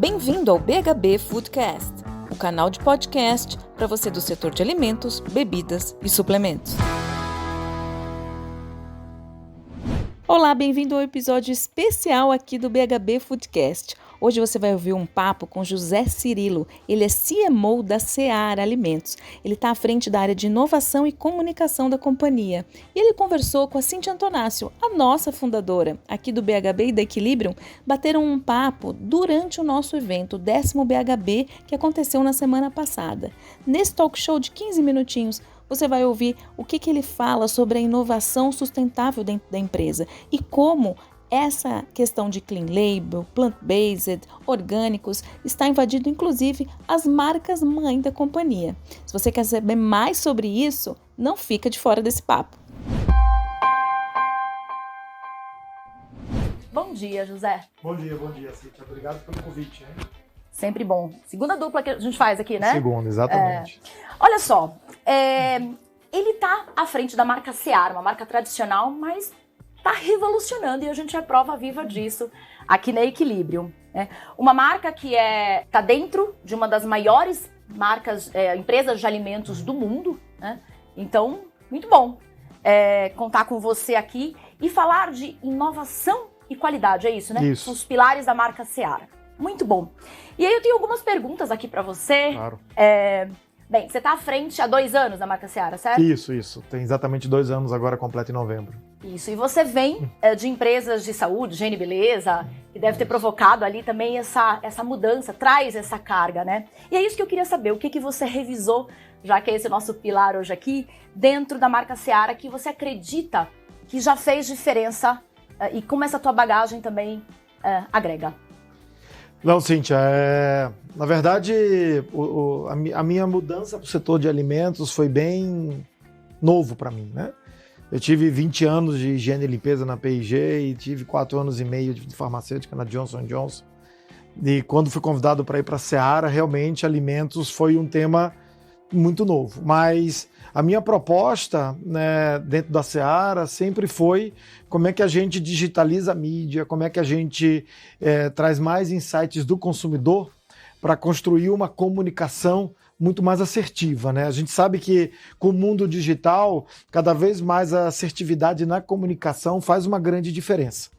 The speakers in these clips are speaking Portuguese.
Bem-vindo ao BHB Foodcast, o canal de podcast para você do setor de alimentos, bebidas e suplementos. Olá, bem-vindo ao episódio especial aqui do BHB Foodcast. Hoje você vai ouvir um papo com José Cirilo. Ele é CMO da Seara Alimentos. Ele está à frente da área de inovação e comunicação da companhia. E ele conversou com a Cíntia Antonácio, a nossa fundadora aqui do BHB e da Equilibrium. Bateram um papo durante o nosso evento, o 10º BHB, que aconteceu na semana passada. Nesse talk show de 15 minutinhos, você vai ouvir o que ele fala sobre a inovação sustentável dentro da empresa e como essa questão de clean label, plant-based, orgânicos, está invadindo inclusive as marcas mãe da companhia. Se você quer saber mais sobre isso, não fica de fora desse papo. Bom dia, José. Bom dia, Cíntia. Obrigado pelo convite. Hein? Sempre bom. Segunda dupla que a gente faz aqui, né? Segunda, exatamente. Olha só, ele está à frente da marca Seara, uma marca tradicional, mas está revolucionando e a gente é prova viva disso aqui na Equilibrium. Né? Uma marca que está dentro de uma das maiores marcas, empresas de alimentos do mundo. Né? Então, muito bom contar com você aqui e falar de inovação e qualidade, é isso, né? Isso. São os pilares da marca Seara. Muito bom. E aí eu tenho algumas perguntas aqui para você. Claro. Bem, você está à frente há 2 anos da marca Seara, certo? Isso. Tem exatamente 2 anos agora, completo em novembro. Isso, e você vem de empresas de saúde, higiene e beleza, que deve ter provocado ali também essa mudança, traz essa carga, né? E é isso que eu queria saber, o que você revisou, já que é esse o nosso pilar hoje aqui, dentro da marca Seara, que você acredita que já fez diferença e como essa tua bagagem também agrega? Não, Cíntia, na verdade, a minha mudança para o setor de alimentos foi bem novo para mim, né? Eu tive 20 anos de higiene e limpeza na P&G e tive 4 anos e meio de farmacêutica na Johnson & Johnson. E quando fui convidado para ir para a Seara, realmente alimentos foi um tema muito novo. Mas a minha proposta, né, dentro da Seara sempre foi como é que a gente digitaliza a mídia, como é que a gente traz mais insights do consumidor para construir uma comunicação muito mais assertiva, né? A gente sabe que com o mundo digital, cada vez mais a assertividade na comunicação faz uma grande diferença.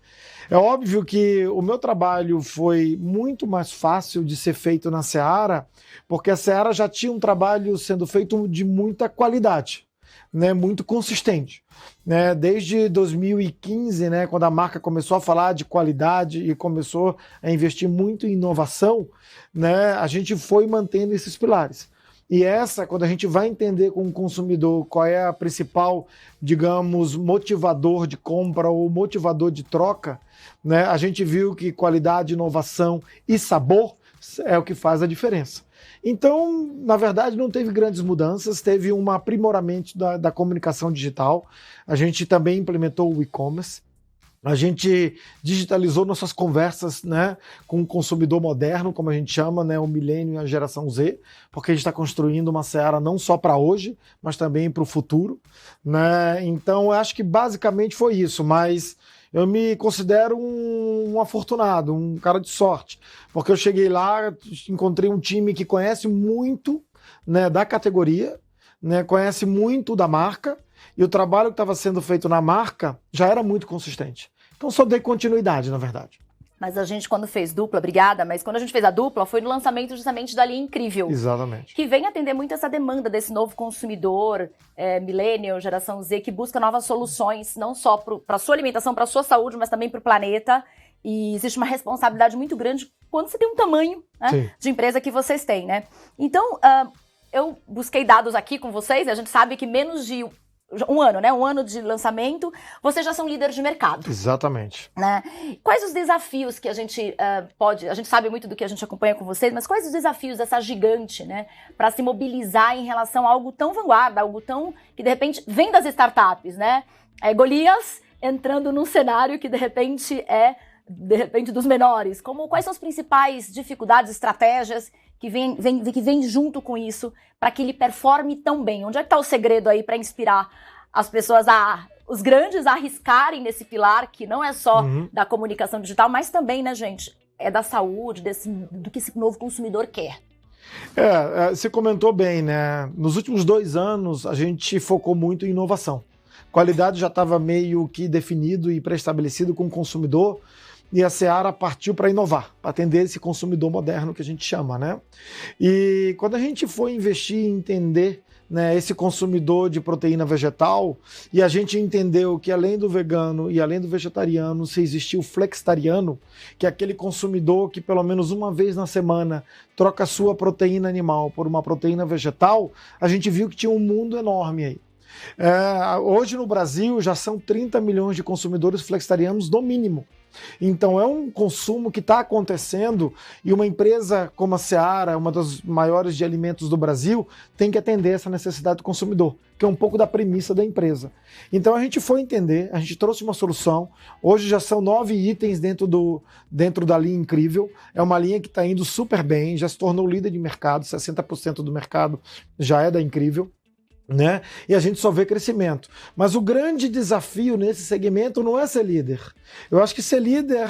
É óbvio que o meu trabalho foi muito mais fácil de ser feito na Seara, porque a Seara já tinha um trabalho sendo feito de muita qualidade, né, muito consistente. Né? Desde 2015, né, quando a marca começou a falar de qualidade e começou a investir muito em inovação, né, a gente foi mantendo esses pilares. E quando a gente vai entender com o consumidor qual é a principal, digamos, motivador de compra ou motivador de troca, né, a gente viu que qualidade, inovação e sabor é o que faz a diferença. Então, na verdade, não teve grandes mudanças, teve um aprimoramento da comunicação digital. A gente também implementou o e-commerce. A gente digitalizou nossas conversas, né, com o consumidor moderno, como a gente chama, né, o milênio e a geração Z, porque a gente está construindo uma Seara não só para hoje, mas também para o futuro. Né? Então, eu acho que basicamente foi isso, mas eu me considero um afortunado, um cara de sorte, porque eu cheguei lá, encontrei um time que conhece muito, né, da categoria, né, conhece muito da marca, e o trabalho que estava sendo feito na marca já era muito consistente. Então só dei continuidade, na verdade. Mas a gente, quando fez dupla, obrigada, mas quando a gente fez a dupla, foi no lançamento justamente da linha Incrível. Exatamente. Que vem atender muito essa demanda desse novo consumidor, millennial, geração Z, que busca novas soluções, não só para a sua alimentação, para a sua saúde, mas também para o planeta. E existe uma responsabilidade muito grande quando você tem um tamanho, né, de empresa que vocês têm, né? Então, eu busquei dados aqui com vocês, a gente sabe que menos de um ano, né? Um ano de lançamento, vocês já são líderes de mercado. Exatamente. Né? Quais os desafios que a gente a gente sabe muito do que a gente acompanha com vocês, mas quais os desafios dessa gigante, né? Para se mobilizar em relação a algo tão vanguarda, algo tão que de repente vem das startups, né? Golias entrando num cenário que de repente dos menores. Quais são as principais dificuldades, estratégias que vem junto com isso para que ele performe tão bem? Onde é que está o segredo aí para inspirar as pessoas, os grandes a arriscarem nesse pilar que não é só da comunicação digital, mas também, né, gente, é da saúde, do que esse novo consumidor quer? Você comentou bem, né? Nos últimos 2 anos, a gente focou muito em inovação. Qualidade já estava meio que definido e pré-estabelecido com o consumidor, e a Seara partiu para inovar, para atender esse consumidor moderno que a gente chama, né? E quando a gente foi investir em entender, né, esse consumidor de proteína vegetal, e a gente entendeu que além do vegano e além do vegetariano, se existia o flexitariano, que é aquele consumidor que pelo menos uma vez na semana troca a sua proteína animal por uma proteína vegetal, a gente viu que tinha um mundo enorme aí. Hoje no Brasil já são 30 milhões de consumidores flexitarianos no mínimo. Então é um consumo que está acontecendo, e uma empresa como a Seara, uma das maiores de alimentos do Brasil, tem que atender essa necessidade do consumidor, que é um pouco da premissa da empresa. Então a gente foi entender, a gente trouxe uma solução. Hoje já são 9 itens dentro da linha Incrível. É uma linha que está indo super bem, já se tornou líder de mercado, 60% do mercado já é da Incrível, né? E a gente só vê crescimento. Mas o grande desafio nesse segmento não é ser líder. Eu acho que ser líder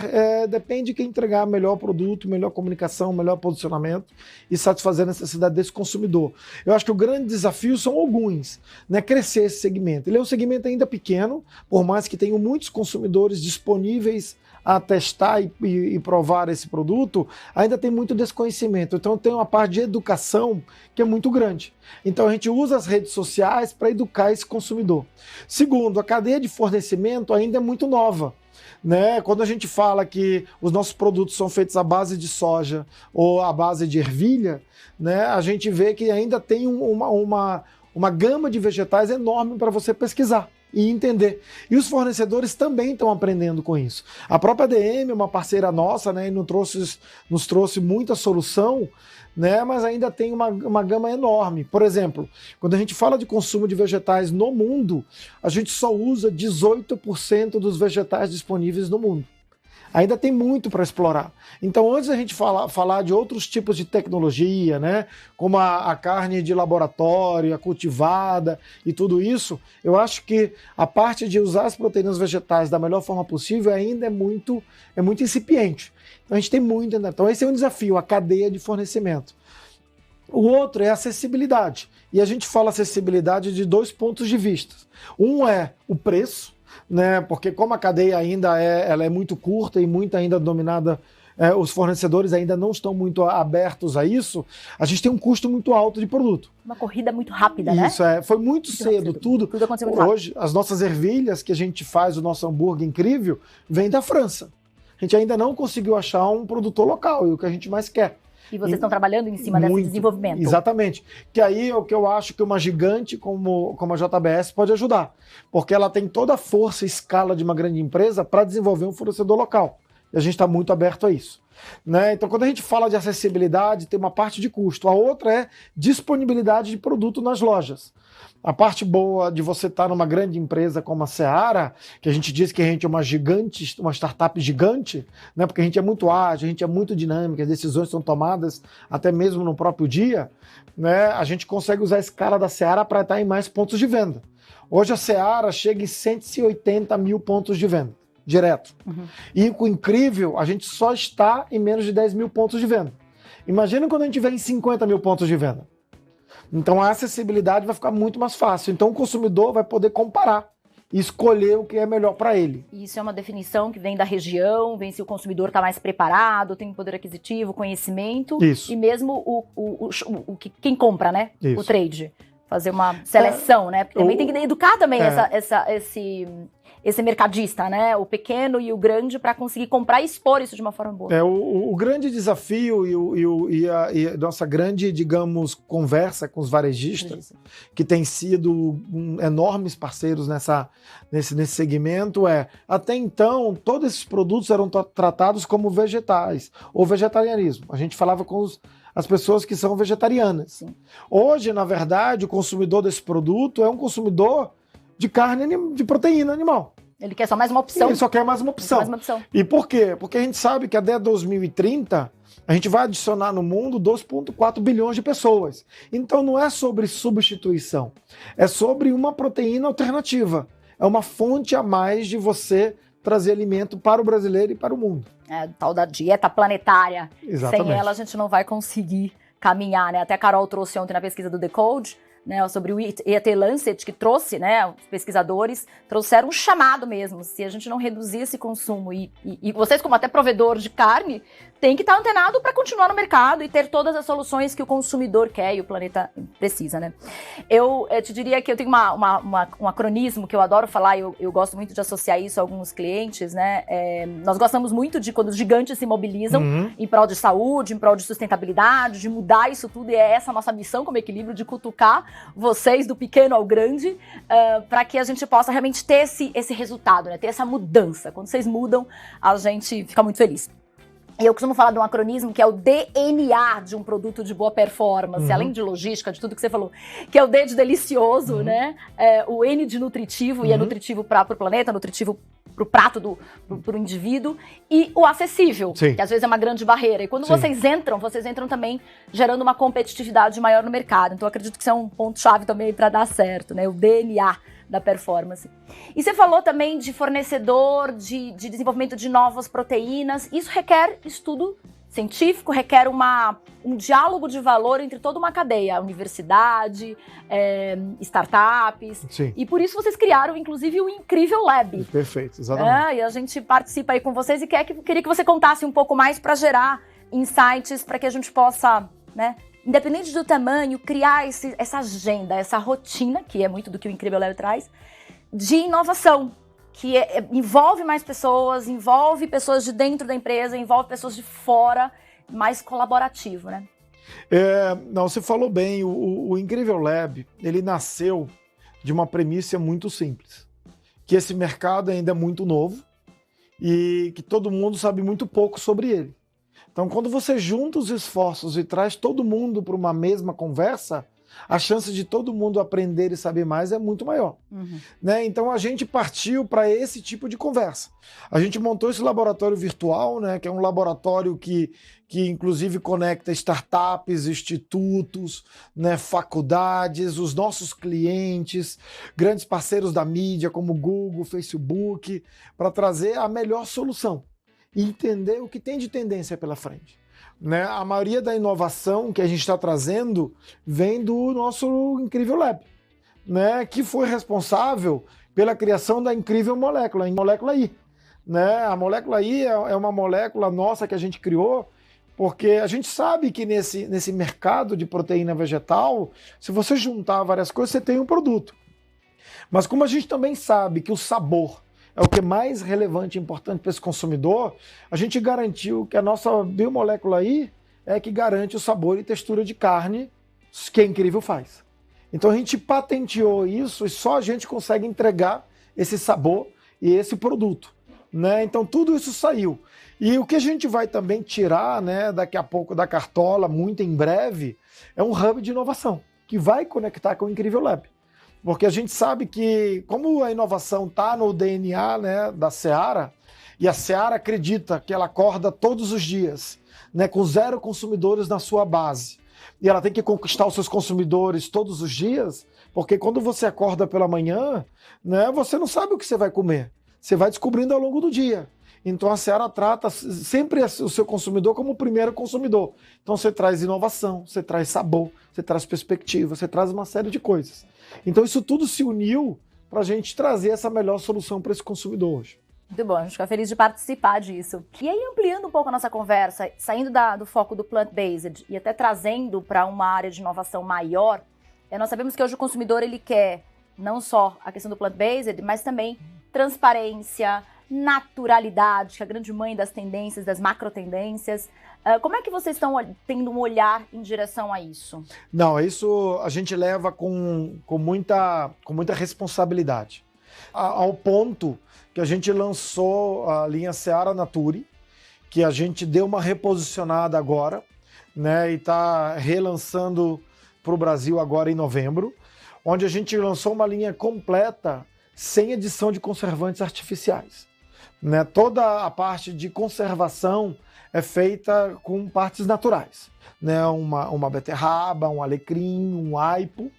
depende de quem entregar melhor produto, melhor comunicação, melhor posicionamento e satisfazer a necessidade desse consumidor. Eu acho que o grande desafio são alguns, né? Crescer esse segmento. Ele é um segmento ainda pequeno, por mais que tenham muitos consumidores disponíveis a testar e provar esse produto, ainda tem muito desconhecimento. Então tem uma parte de educação que é muito grande. Então a gente usa as redes sociais para educar esse consumidor. Segundo, a cadeia de fornecimento ainda é muito nova, né? Quando a gente fala que os nossos produtos são feitos à base de soja ou à base de ervilha, né, a gente vê que ainda tem uma gama de vegetais enorme para você pesquisar e entender. E os fornecedores também estão aprendendo com isso. A própria DM, uma parceira nossa, né, nos trouxe muita solução, né, mas ainda tem uma gama enorme. Por exemplo, quando a gente fala de consumo de vegetais no mundo, a gente só usa 18% dos vegetais disponíveis no mundo. Ainda tem muito para explorar. Então, antes da gente falar de outros tipos de tecnologia, né, como a carne de laboratório, a cultivada e tudo isso, eu acho que a parte de usar as proteínas vegetais da melhor forma possível ainda é muito incipiente. Então, a gente tem muito ainda. Então, esse é um desafio, a cadeia de fornecimento. O outro é a acessibilidade. E a gente fala acessibilidade de 2 pontos de vista. Um é o preço, né? Porque como a cadeia ainda ela é muito curta e muito ainda dominada, os fornecedores ainda não estão muito abertos a isso, a gente tem um custo muito alto de produto. Uma corrida muito rápida, né? Isso, foi muito cedo. Tudo aconteceu muito rápido. Hoje, as nossas ervilhas que a gente faz, o nosso hambúrguer incrível, vem da França. A gente ainda não conseguiu achar um produtor local, e o que a gente mais quer. E vocês estão trabalhando em cima desse desenvolvimento. Exatamente. Que aí é o que eu acho que uma gigante como a JBS pode ajudar. Porque ela tem toda a força e escala de uma grande empresa para desenvolver um fornecedor local. E a gente está muito aberto a isso. Né? Então, quando a gente fala de acessibilidade, tem uma parte de custo. A outra é disponibilidade de produto nas lojas. A parte boa de você estar numa grande empresa como a Seara, que a gente diz que a gente é uma startup gigante, né? Porque a gente é muito ágil, a gente é muito dinâmica, as decisões são tomadas até mesmo no próprio dia, né? A gente consegue usar a escala da Seara para estar em mais pontos de venda. Hoje a Seara chega em 180 mil pontos de venda, direto. Uhum. E com o Incrível, a gente só está em menos de 10 mil pontos de venda. Imagina quando a gente tiver em 50 mil pontos de venda. Então a acessibilidade vai ficar muito mais fácil. Então o consumidor vai poder comparar e escolher o que é melhor para ele. Isso é uma definição que vem da região, vem se o consumidor está mais preparado, tem poder aquisitivo, conhecimesse Isso. E mesmo quem compra, né? Isso. O trade. Fazer uma seleção, né? Porque também tem que educar também esse mercadista, né? O pequeno e o grande, para conseguir comprar e expor isso de uma forma boa. O grande desafio e a nossa grande, digamos, conversa com os varejistas, que têm sido enormes parceiros nesse segmento, até então, todos esses produtos eram tratados como vegetais ou vegetarianismo. A gente falava com as pessoas que são vegetarianas. Sim. Hoje, na verdade, o consumidor desse produto é um consumidor de carne, de proteína animal. Ele quer só mais uma opção. Ele só quer mais uma opção. E por quê? Porque a gente sabe que até 2030 a gente vai adicionar no mundo 2,4 bilhões de pessoas. Então não é sobre substituição, é sobre uma proteína alternativa. É uma fonte a mais de você trazer alimento para o brasileiro e para o mundo. Tal da dieta planetária. Exatamente. Sem ela a gente não vai conseguir caminhar, né? Até a Carol trouxe ontem na pesquisa do Decode, né, sobre o ET Lancet, que trouxe, né, os pesquisadores trouxeram um chamado mesmo. Se a gente não reduzir esse consumo e vocês, como até provedor de carne, tem que estar antenado para continuar no mercado e ter todas as soluções que o consumidor quer e o planeta precisa, né? Eu te diria que eu tenho um acronismo que eu adoro falar, eu gosto muito de associar isso a alguns clientes, né? Nós gostamos muito de quando os gigantes se mobilizam em prol de saúde, em prol de sustentabilidade, de mudar isso tudo, e é essa a nossa missão como equilíbrio, de cutucar vocês do pequeno ao grande, para que a gente possa realmente ter esse resultado, né? Ter essa mudança. Quando vocês mudam, a gente fica muito feliz. E eu costumo falar de um acronismo que é o DNA de um produto de boa performance, além de logística, de tudo que você falou, que é o D de delicioso, né? O N de nutritivo, e é nutritivo para o planeta, nutritivo para o prato, para o indivíduo, e o acessível, Sim. que às vezes é uma grande barreira. E quando vocês entram também gerando uma competitividade maior no mercado. Então eu acredito que isso é um ponto-chave também para dar certo, né? O DNA da performance. E você falou também de fornecedor, de desenvolvimento de novas proteínas. Isso requer estudo científico, requer um diálogo de valor entre toda uma cadeia, universidade, startups. Sim. E por isso vocês criaram, inclusive, o Incrível Lab. Perfeito, exatamente. E a gente participa aí com vocês e queria que você contasse um pouco mais para gerar insights, para que a gente possa, né, independente do tamanho, criar essa agenda, essa rotina, que é muito do que o Incrível Lab traz, de inovação, que envolve mais pessoas, envolve pessoas de dentro da empresa, envolve pessoas de fora, mais colaborativo, né? Não, você falou bem, o Incrível Lab, ele nasceu de uma premissa muito simples, que esse mercado ainda é muito novo e que todo mundo sabe muito pouco sobre ele. Então, quando você junta os esforços e traz todo mundo para uma mesma conversa, a chance de todo mundo aprender e saber mais é muito maior. Né? Então, a gente partiu para esse tipo de conversa. A gente montou esse laboratório virtual, né, que é um laboratório que inclusive conecta startups, institutos, né, faculdades, os nossos clientes, grandes parceiros da mídia como Google, Facebook, para trazer a melhor solução e entender o que tem de tendência pela frente. Né? A maioria da inovação que a gente está trazendo vem do nosso Incrível Lab, né? Que foi responsável pela criação da incrível molécula, em Molécula I. Né? A Molécula I é uma molécula nossa que a gente criou porque a gente sabe que nesse mercado de proteína vegetal, se você juntar várias coisas, você tem um produto. Mas como a gente também sabe que o sabor é o que é mais relevante e importante para esse consumidor, a gente garantiu que a nossa biomolécula I é que garante o sabor e textura de carne que a Incrível faz. Então a gente patenteou isso e só a gente consegue entregar esse sabor e esse produto. Né? Então tudo isso saiu. E o que a gente vai também tirar, né, daqui a pouco da cartola, muito em breve, é um hub de inovação que vai conectar com o Incrível Lab. Porque a gente sabe que, como a inovação está no DNA, né, da Seara, e a Seara acredita que ela acorda todos os dias, né, com 0 consumidores na sua base, e ela tem que conquistar os seus consumidores todos os dias, porque quando você acorda pela manhã, né, você não sabe o que você vai comer, você vai descobrindo ao longo do dia. Então a Seara trata sempre o seu consumidor como o primeiro consumidor. Então você traz inovação, você traz sabor, você traz perspectiva, você traz uma série de coisas. Então isso tudo se uniu para a gente trazer essa melhor solução para esse consumidor hoje. Muito bom, a gente fica feliz de participar disso. E aí, ampliando um pouco a nossa conversa, saindo do foco do plant-based e até trazendo para uma área de inovação maior, nós sabemos que hoje o consumidor ele quer não só a questão do plant-based, mas também transparência, naturalidade, que é a grande mãe das tendências, das macro-tendências. Como é que vocês estão tendo um olhar em direção a isso? Não, isso a gente leva com muita responsabilidade. Ao ponto que a gente lançou a linha Seara Nature, que a gente deu uma reposicionada agora, né, e está relançando para o Brasil agora em novembro, onde a gente lançou uma linha completa sem adição de conservantes artificiais. Né? Toda a parte de conservação é feita com partes naturais, né? Uma beterraba, um alecrim, um aipo,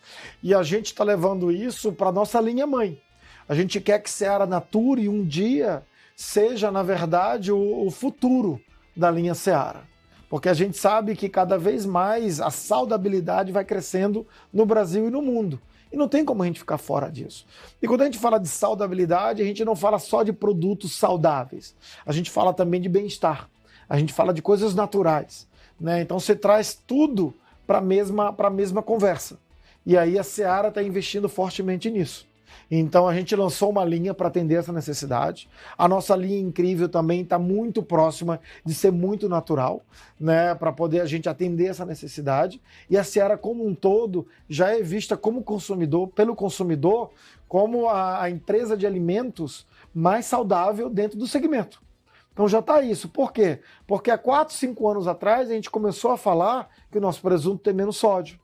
e a gente está levando isso para a nossa linha mãe. A gente quer que Seara Nature um dia seja, na verdade, o futuro da linha Seara. Porque a gente sabe que cada vez mais a saudabilidade vai crescendo no Brasil e no mundo. E não tem como a gente ficar fora disso. E quando a gente fala de saudabilidade, a gente não fala só de produtos saudáveis. A gente fala também de bem-estar. A gente fala de coisas naturais, né? Então você traz tudo para a mesma conversa. E aí a Seara está investindo fortemente nisso. Então a gente lançou uma linha para atender essa necessidade. A nossa linha incrível também está muito próxima de ser muito natural, né, para poder a gente atender essa necessidade. E a Seara como um todo já é vista como consumidor, pelo consumidor, como a empresa de alimentos mais saudável dentro do segmento. Então já está isso. Por quê? Porque há 4, 5 anos atrás a gente começou a falar que o nosso presunto tem menos sódio.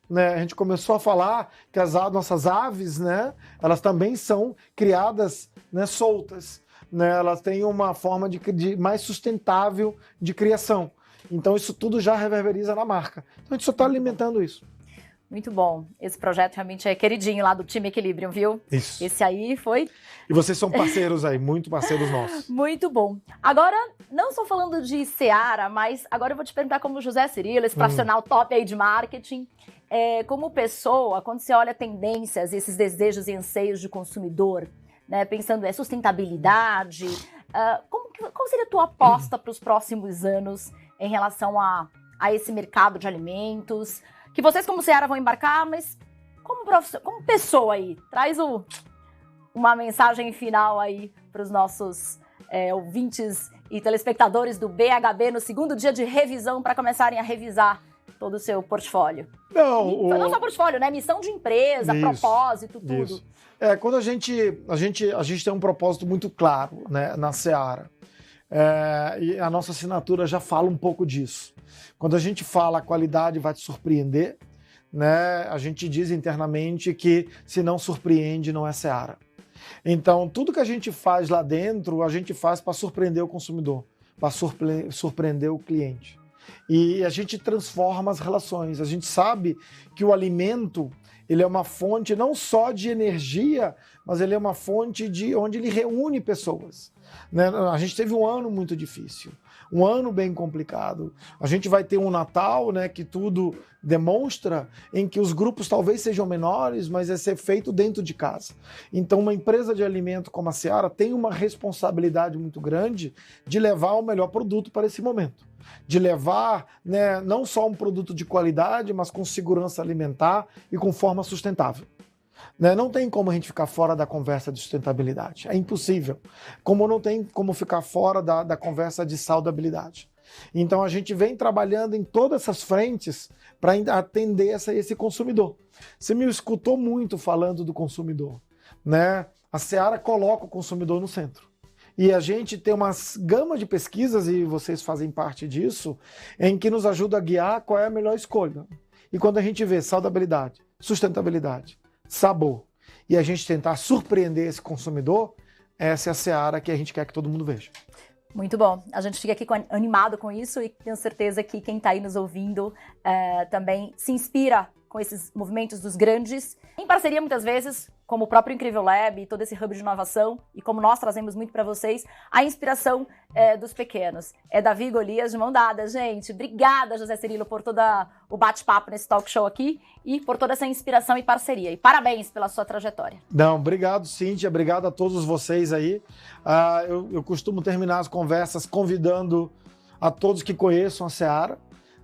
Né, a gente começou a falar que as nossas aves, né, elas também são criadas, né, soltas. Né, elas têm uma forma de mais sustentável de criação. Então isso tudo já reverberiza na marca. Então a gente só está alimentando isso. Muito bom. Esse projeto realmente é queridinho lá do time Equilibrium, viu? Isso. Esse aí foi... E vocês são parceiros aí, muito parceiros nossos. Muito bom. Agora, não só falando de Seara, mas agora eu vou te perguntar como José Cirilo, esse profissional top aí de marketing, como pessoa, quando você olha tendências, esses desejos e anseios de consumidor, né, pensando em sustentabilidade, qual seria a tua aposta para os próximos anos em relação a esse mercado de alimentos? Que vocês, como Seara, vão embarcar, mas como pessoa aí, traz uma mensagem final aí para os nossos ouvintes e telespectadores do BHB no segundo dia de revisão para começarem a revisar todo o seu portfólio. Não só portfólio, né? Missão de empresa, isso, propósito, tudo. Isso. Quando a gente tem um propósito muito claro, né, na Seara, e a nossa assinatura já fala um pouco disso. Quando a gente fala a qualidade vai te surpreender, né, a gente diz internamente que se não surpreende, não é Seara. Então, tudo que a gente faz lá dentro, a gente faz para surpreender o consumidor, para surpreender o cliente. E a gente transforma as relações. A gente sabe que o alimento, ele é uma fonte não só de energia, mas ele é uma fonte onde ele reúne pessoas. Né? A gente teve um ano muito difícil, um ano bem complicado. A gente vai ter um Natal, né, que tudo demonstra, em que os grupos talvez sejam menores, mas é ser feito dentro de casa. Então uma empresa de alimento como a Seara tem uma responsabilidade muito grande de levar o melhor produto para esse momento. De levar, né, não só um produto de qualidade, mas com segurança alimentar e com forma sustentável. Né? Não tem como a gente ficar fora da conversa de sustentabilidade. É impossível. Como não tem como ficar fora da conversa de saudabilidade. Então a gente vem trabalhando em todas essas frentes para atender esse consumidor. Você me escutou muito falando do consumidor. Né? A Seara coloca o consumidor no centro. E a gente tem uma gama de pesquisas, e vocês fazem parte disso, em que nos ajuda a guiar qual é a melhor escolha. E quando a gente vê saudabilidade, sustentabilidade, sabor, e a gente tentar surpreender esse consumidor, essa é a Seara que a gente quer que todo mundo veja. Muito bom. A gente fica aqui animado com isso e tenho certeza que quem está aí nos ouvindo também se inspira com esses movimentos dos grandes, em parceria muitas vezes, como o próprio Incrível Lab e todo esse hub de inovação, e como nós trazemos muito para vocês, a inspiração dos pequenos. É Davi e Golias de mão dada, gente. Obrigada, José Cirilo, por todo o bate-papo nesse talk show aqui e por toda essa inspiração e parceria. E parabéns pela sua trajetória. Não, obrigado, Cíntia. Obrigado a todos vocês aí. Eu costumo terminar as conversas convidando a todos que conheçam a Seara.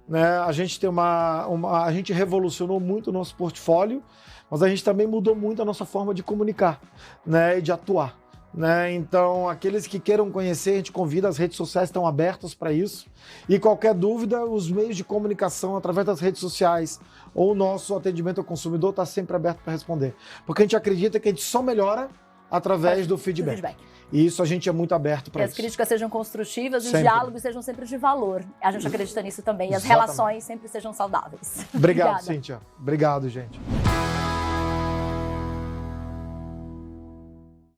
Né? A gente tem a gente revolucionou muito o nosso portfólio, mas a gente também mudou muito a nossa forma de comunicar, né, e de atuar. Né? Então, aqueles que queiram conhecer, a gente convida, as redes sociais estão abertas para isso. E qualquer dúvida, os meios de comunicação através das redes sociais ou o nosso atendimento ao consumidor está sempre aberto para responder. Porque a gente acredita que a gente só melhora através do feedback. E isso a gente é muito aberto para isso. Que as críticas sejam construtivas e os sempre. diálogos sejam sempre de valor. A gente acredita nisso também. E as relações sempre sejam saudáveis. Obrigado, Cíntia. Obrigado, gente.